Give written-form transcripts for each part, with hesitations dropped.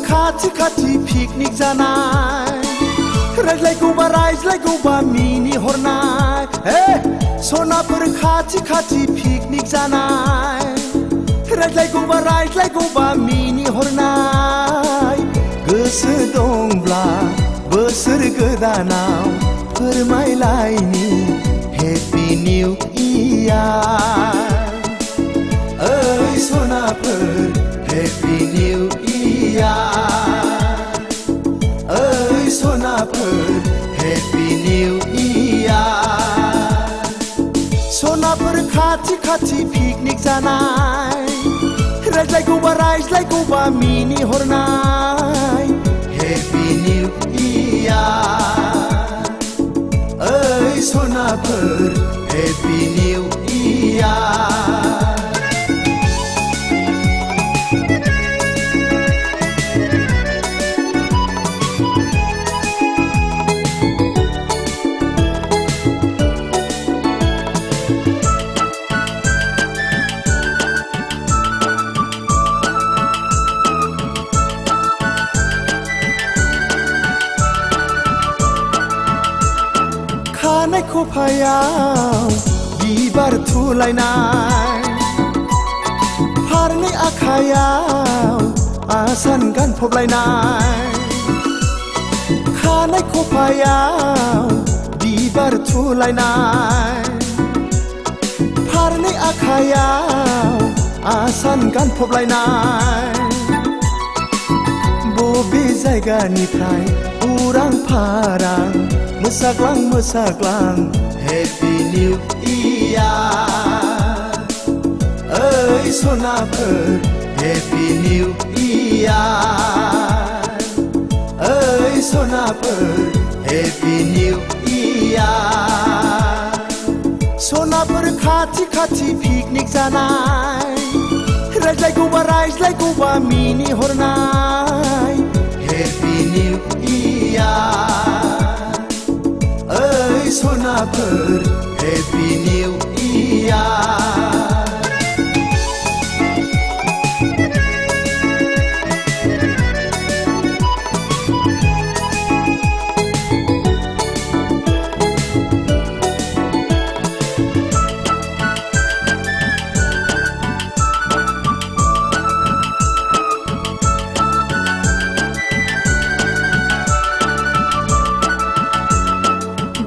खाथि पिकनिक जानाय रायज्लायगौबा मिनि हरनाय सनाफोर खाथि पिकनिक जानाय रायज्लायगौबा मिनि हरनाय गोसो दंब्ला बोसोर गोदानाव फोरमायलायनि हेपि निउ इयार ओइ सनाफोर हेपि निउ इयार ओइ सनाफोर हेपि निउ इयार सनाफोर खाथि पिकनिक जानाय रायज्लायगौबा मिनि हरनाय हेपि निउ इयार ओइ सनाफोर हेपि निउ इयार खानाय खफायाव बिबार थुलायनाय फारनै आखायाव आसान गानफबलायनाय खानाय खफायाव बिबार थुलायनाय फारनै आखायाव आसान गानफबलायनाय बबे जायगानिफ्राय उरां फारां मोसाग्लां हेपि निउ इयार ओइ सनाफोर हेपि निउ इयार ओइ सनाफोर हेपि निउ इयार सनाफोर खाथि पिकनिक जानाय रायज्लायगौबा मिनि हरनाय हेपि निउ इयार ओइ सनाफोर हेपि निउ इयार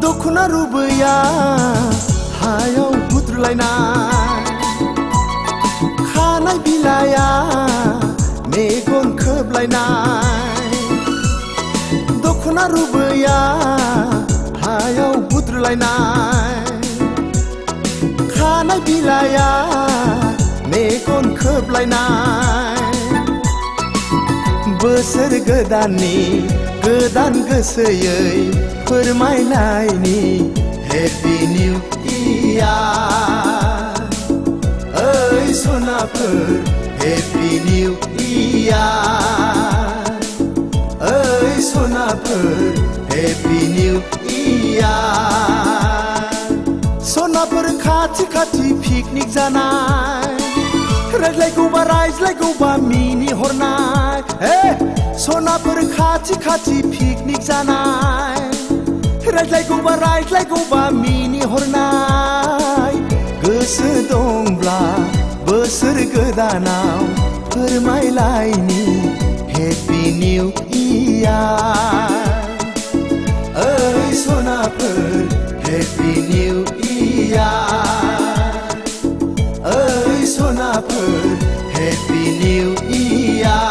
दखना रुबैया हायाव बुद्रुलायनाय खानाय बिलाइया मेगन खोबलायनाय दखना रुबैया हायाव बुद्रुलायनाय खानाय बिलाइया मेगन खोबलायनाय बोसोर गोदाननि गोदान गोसोयै फोरमायलायनि हेपि निउ इयार ओइ सनाफोर हेपि निउ इयार ओइ सनाफोर हेपि निउ इयार सनाफोर खाथि पिकनिक जानाय रायज्लायगौबा मिनि हरनाय सनाफोर खाथि पिकनिक जानाय रायज्लायगौबा मिनि हरनाय गोसो दंब्ला बोसोर गोदानाव फोरमायलायनि हेपि निउ इयार ओइ सनाफोर हेपि निउ इयार ओइ सनाफोर हेपि निउ इयार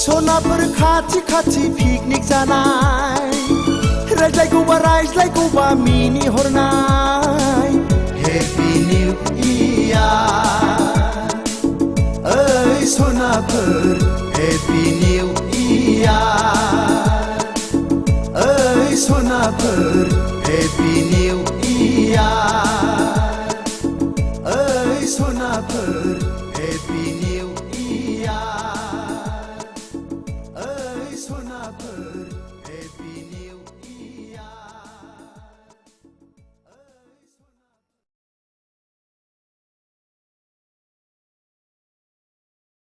सनाफोर खाथि पिकनिक जानाय रायज्लायगौबा मिनि हरनाय हेपि निउ इयार ओइ सनाफोर